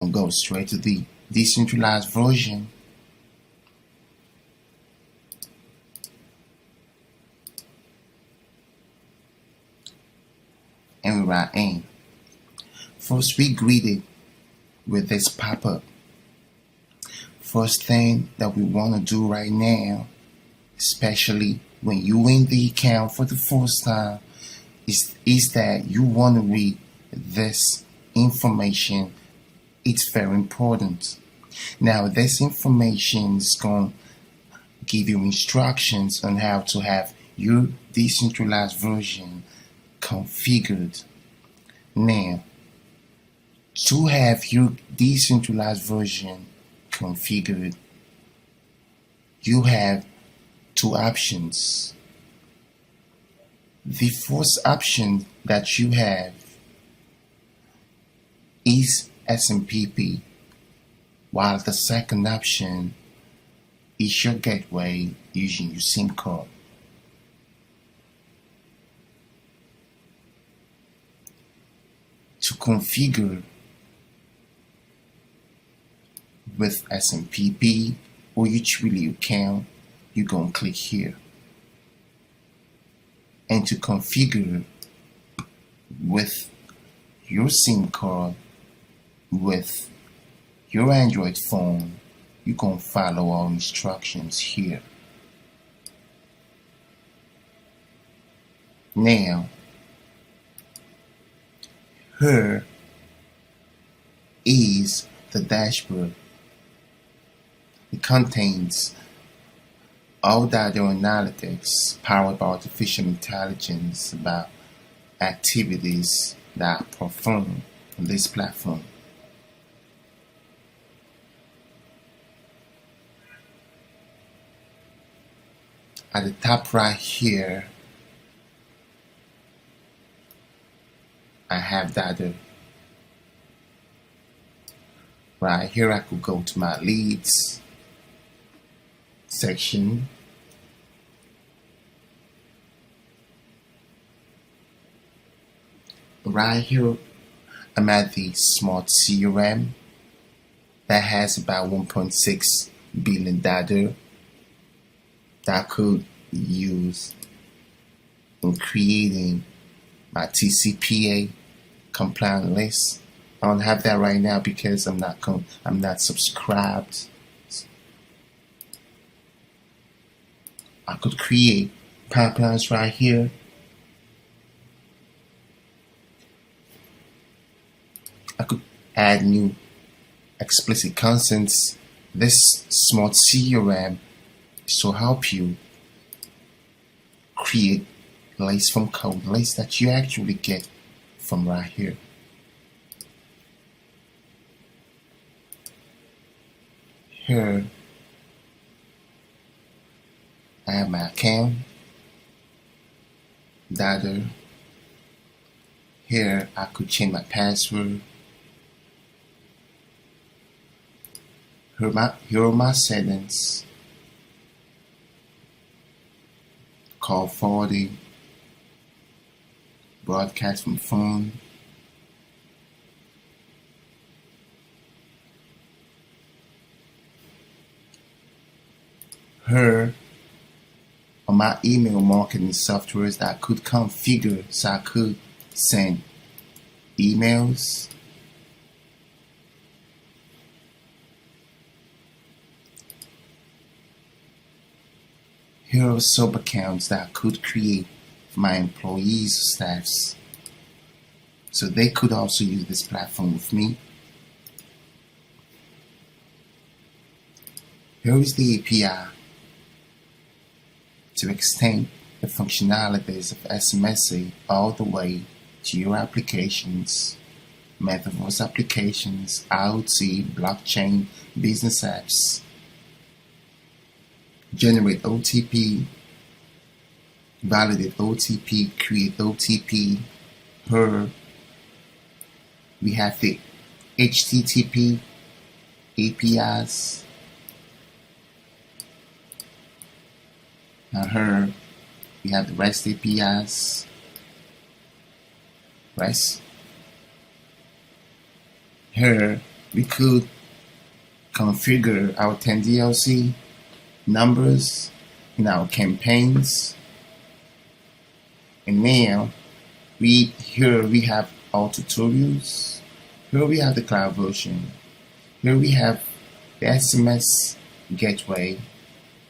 and go straight to the decentralized version. And we write in. First, we greeted with this pop-up. First thing that we want to do right now, especially when you in the account for the first time, is that you want to read this information. It's very important. Now, this information is going to give you instructions on how to have your decentralized version configured. Now, to have your decentralized version configured, you have two options. The first option that you have is SMPP, while the second option is your gateway using your SIM card. To configure with SMPP or your Twilio account, you're going to click here. And to configure with your SIM card with your Android phone, you're going to follow all instructions here. Now, here is the dashboard. It contains all data analytics powered by artificial intelligence about activities that are performed on this platform. At the top right here, I have data. Right here, I could go to my leads section. Right here, I'm at the smart CRM that has about 1.6 billion data that I could use in creating my TCPA compliant list. I don't have that right now because I'm not subscribed. I could create pipelines right here. I could add new explicit consents. This smart CRM will help you create lists from code lists that you actually get from right here. Here, I have my account, data. Here, I could change my password. Here are my settings. Call forwarding, broadcast from phone. Here are my email marketing softwares that I could configure so I could send emails. Here are sub accounts that I could create for my employees or staffs so they could also use this platform with me. Here is the API to extend the functionalities of SMS-iT all the way to your applications, metaverse applications, IoT, blockchain, business apps. Generate OTP, validate OTP, create OTP. Here we have the HTTP APIs. Now here we have the REST APIs. REST. Here we could configure our 10 DLC numbers in our campaigns. And now here we have our tutorials. Here we have the cloud version. Here we have the SMS gateway,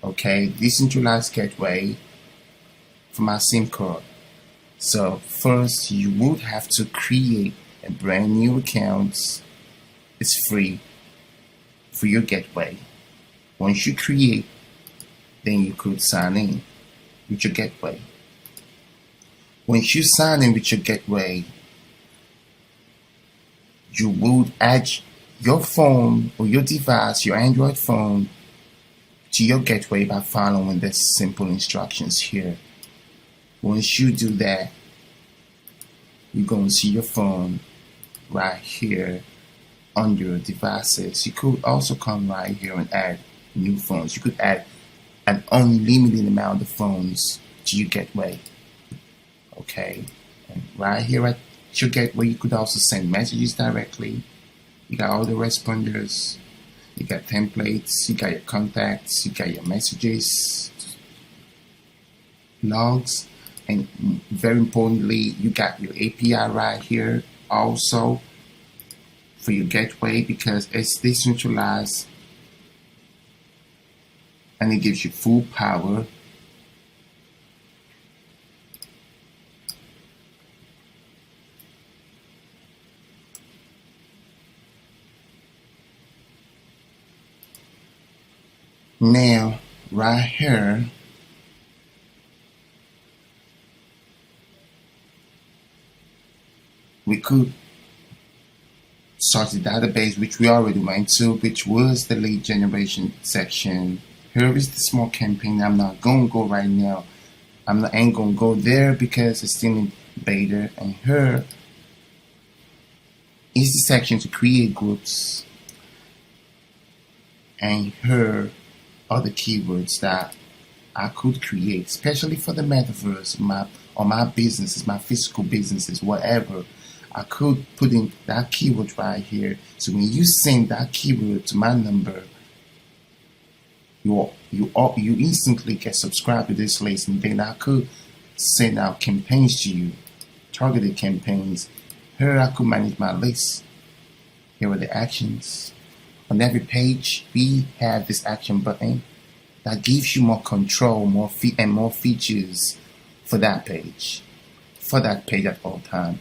okay, decentralized gateway for my SIM card. So first you would have to create a brand new account. It's free for your gateway. Once you create, then you could sign in with your gateway. Once you sign in with your gateway, you would add your phone or your device, your Android phone, to your gateway by following the simple instructions here. Once you do that, you're going to see your phone right here under devices. You could also come right here and add new phones. You could add an unlimited amount of phones to your gateway. Okay, and right here at your gateway, you could also send messages directly. You got all the responders, you got templates, you got your contacts, you got your messages, logs, and very importantly, you got your API right here also for your gateway, because it's decentralized and it gives you full power. Now, right here, we could start the database, which we already went to, which was the lead generation section. Here is the small campaign. I'm not going to go right now. Ain't going to go there because it's still in beta. And here is the section to create groups. And here are the keywords that I could create, especially for the metaverse, my businesses, my physical businesses, whatever. I could put in that keyword right here. So when you send that keyword to my number, you instantly get subscribed to this list, and then I could send out campaigns to you, targeted campaigns. Here I could manage my list. Here are the actions. On every page, we have this action button that gives you more control, more features for that page at all time.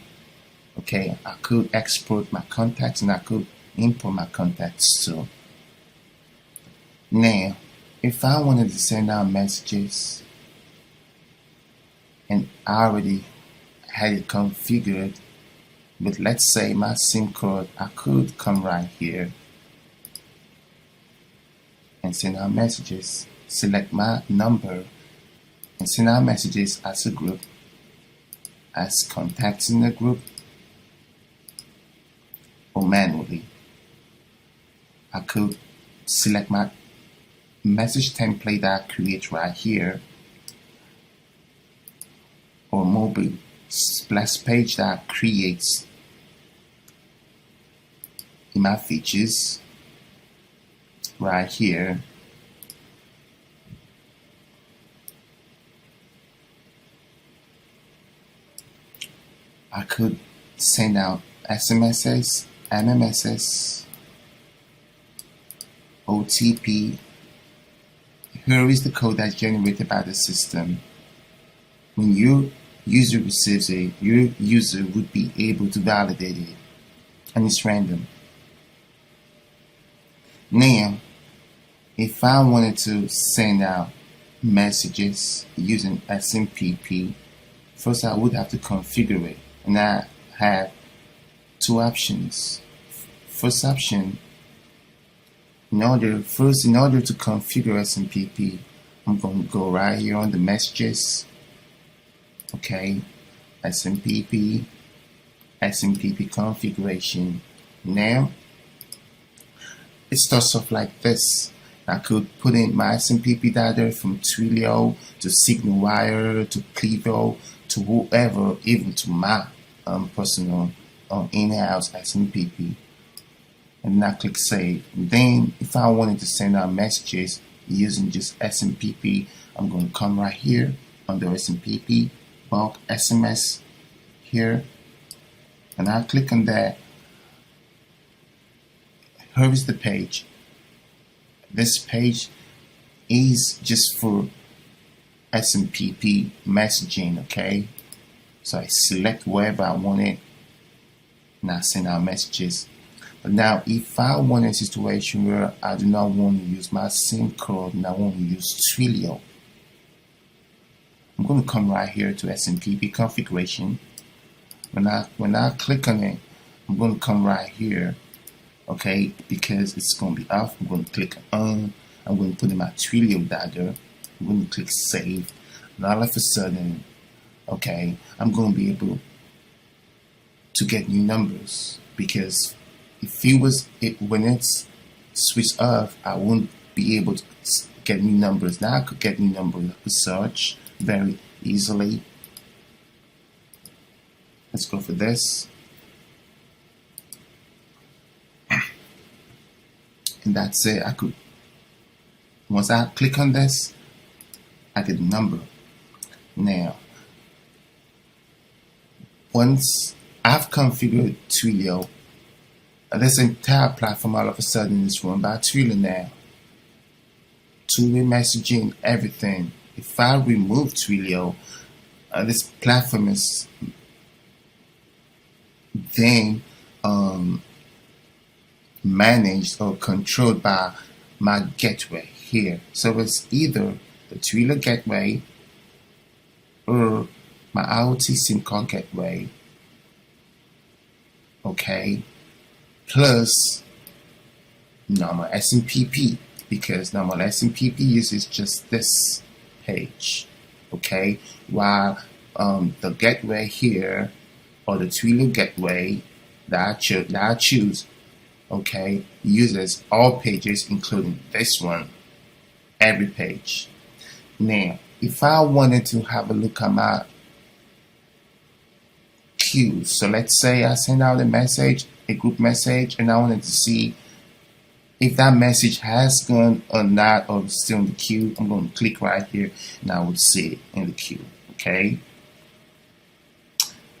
Okay, I could export my contacts and I could import my contacts too. Now, if I wanted to send out messages and I already had it configured with, let's say, my SIM card, I could come right here and send out messages, select my number and send out messages as a group, as contacts in the group, or manually. I could select my message template that I create right here, or mobile splash page that I create in my features right here. I could send out SMSs, MMSs, OTP. Here is the code that's generated by the system. When your user receives it, your user would be able to validate it, and it's random. Now, if I wanted to send out messages using SMPP, first I would have to configure it, and I have two options. First option, in order to configure SMPP, I'm going to go right here on the messages. Okay, SMPP configuration. Now it starts off like this. I could put in my SMPP data from Twilio to SignalWire to Plivo to whoever, even to my personal in-house SMPP. and now click save. And then if I wanted to send out messages using just SMPP, I'm going to come right here under SMPP, bulk SMS here, and I click on that. Here is the page. This page is just for SMPP messaging, okay? So I select wherever I want it, and I send out messages. But now, if I want a situation where I do not want to use my SIM card and I want to use Twilio, I'm going to come right here to SMPP configuration. When I click on it, I'm going to come right here, okay, because it's going to be off. I'm going to click on. I'm going to put in my Twilio data. I'm going to click save, and all of a sudden, okay, I'm going to be able to get new numbers, because when it's switched off, I wouldn't be able to get new numbers. Now I could get new numbers. I could search very easily. Let's go for this. And that's it. Once I click on this, I get a number. Now, once I've configured Twilio, this entire platform all of a sudden is run by Twilio now. Two-way messaging, everything. If I remove Twilio, this platform is then managed or controlled by my gateway here. So it's either the Twilio gateway or my IoT SIM card gateway, okay, plus normal SMPP, because normal SMPP uses just this page, okay, while the gateway here, or the Twilio gateway that I choose, okay, uses all pages including this one, every page. Now, if I wanted to have a look at my queues, so let's say I send out a message, a group message, and I wanted to see if that message has gone or not, or still in the queue, I'm going to click right here and I would see it in the queue, okay?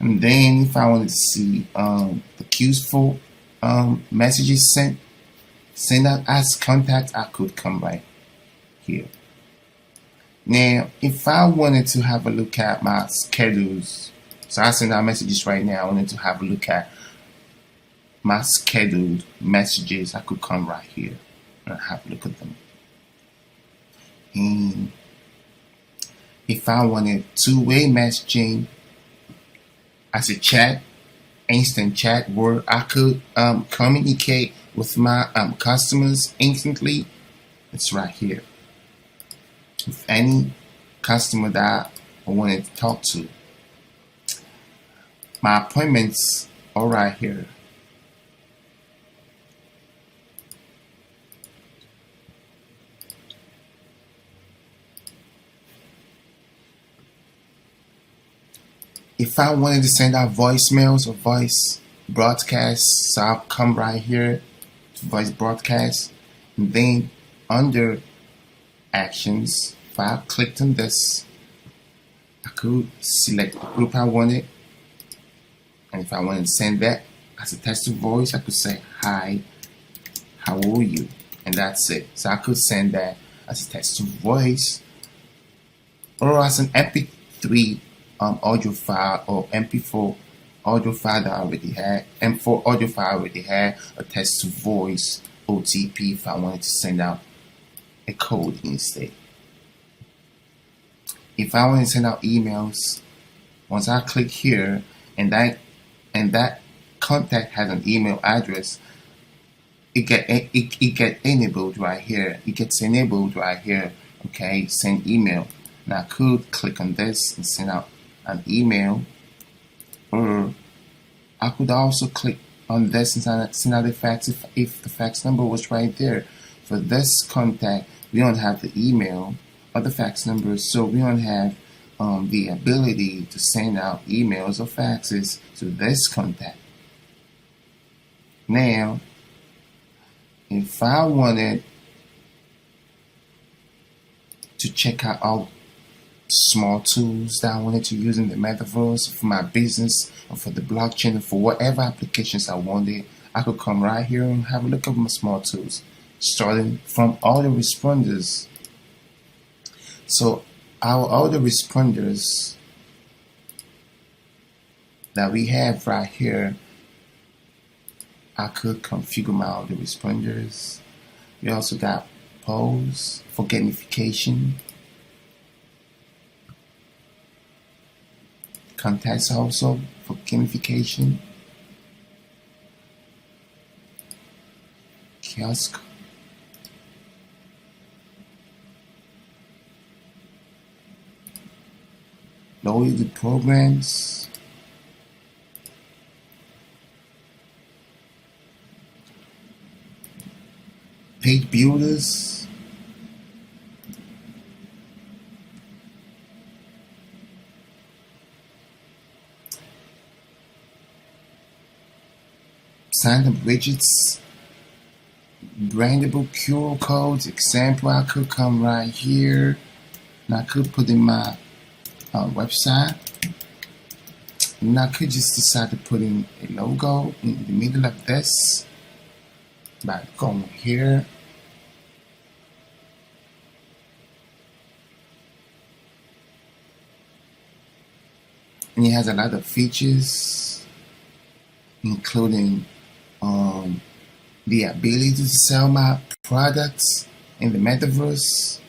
And then if I wanted to see the queues for messages sent out as contact, I could come right here. Now, if I wanted to have a look at my schedules, so I send out messages right now, I wanted to have a look at my scheduled messages, I could come right here and have a look at them. And if I wanted two-way messaging as a chat, instant chat, where I could communicate with my customers instantly, it's right here. With any customer that I wanted to talk to. My appointments are right here. If I wanted to send out voicemails or voice broadcasts, so I'll come right here to voice broadcast, and then under actions, if I clicked on this, I could select the group I wanted, and if I wanted to send that as a text to voice, I could say, "Hi, how are you?" And that's it. So I could send that as a text to voice, or as an MP3 audio file, or MP4 audio file that I already had, M4 audio file I already had, a text to voice OTP if I wanted to send out a code instead. If I want to send out emails, once I click here and that contact has an email address, it get enabled right here. It gets enabled right here. Okay, send email. Now I could click on this and send out an email, or I could also click on this and send out a fax if the fax number was right there. For this contact, we don't have the email or the fax number, so we don't have the ability to send out emails or faxes to this contact. Now, if I wanted to check out all small tools that I wanted to use in the metaverse for my business or for the blockchain or for whatever applications I wanted, I could come right here and have a look at my small tools, starting from autoresponders. So our autoresponders that we have right here, I could configure my autoresponders. We also got polls for gamification, contacts also for gamification, kiosk, loyalty programs, page builders, sign up widgets, brandable QR codes. Example, I could come right here and I could put in my website, and I could just decide to put in a logo in the middle of this by going here. And it has a lot of features, including the ability to sell my products in the metaverse,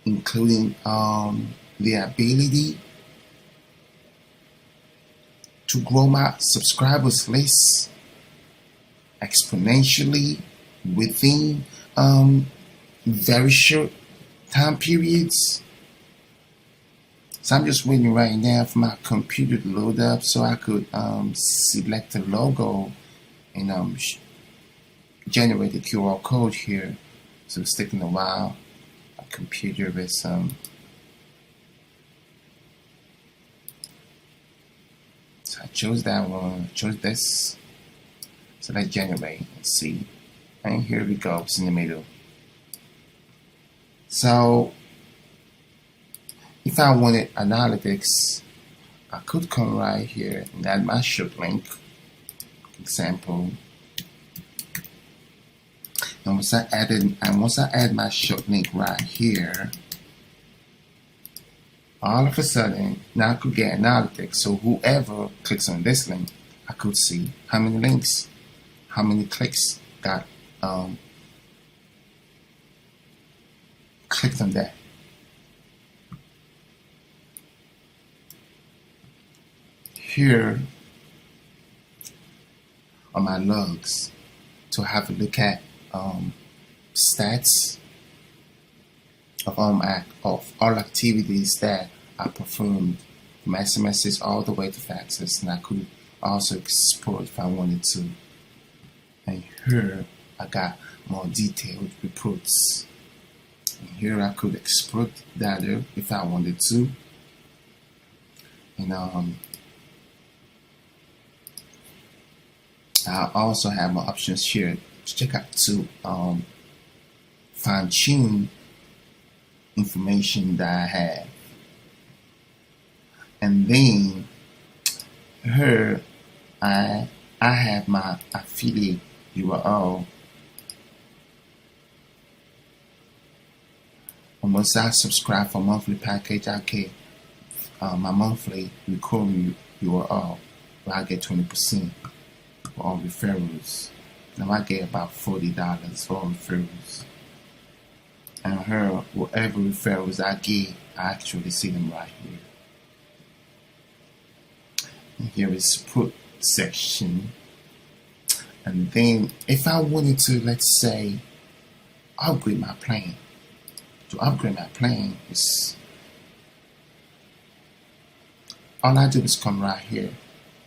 including the ability to grow my subscribers list exponentially within very short time periods. So I'm just waiting right now for my computer to load up so I could select the logo and generate the QR code here. So it's taking a while. My computer is so I chose that one, I chose this. So let's generate and see. And here we go, it's in the middle. So if I wanted analytics, I could come right here and add my short link. Example. And once I add my short link right here, all of a sudden now I could get analytics. So whoever clicks on this link, I could see how many links, how many clicks got clicked on that. Here are my logs to have a look at stats of all activities that I performed, from SMSs all the way to faxes, and I could also export if I wanted to. And here I got more detailed reports. And here I could export data if I wanted to. And I also have my options here to check out to fine-tune information that I have. And then here I have my affiliate URL. And once I subscribe for monthly package, I get my monthly recurring URL where I get 20% for all referrals. Now I get about $40 for all referrals. And here, whatever referrals I get, I actually see them right here. And here is support section. And then if I wanted to, let's say, upgrade my plan. To upgrade my plan is all I do is come right here.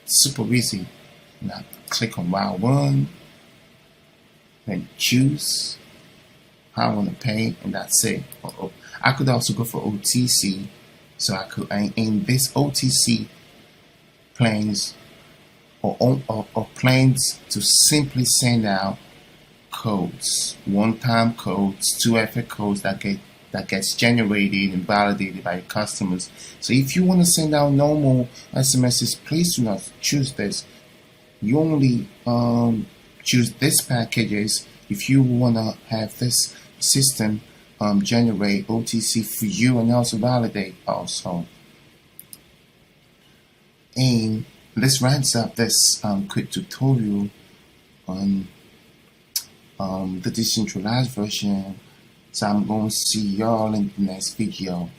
It's super easy. Now click on Wild One, then choose how I want to pay, and that's it. I could also go for OTC, so I could in this OTC plans or plans to simply send out codes, one-time codes, 2FA codes that gets generated and validated by customers. So if you want to send out normal SMSs, please do not choose this. You only choose this packages if you want to have this system generate OTC for you and also validate also. And this wraps up this quick tutorial on the decentralized version. So I'm going to see y'all in the next video.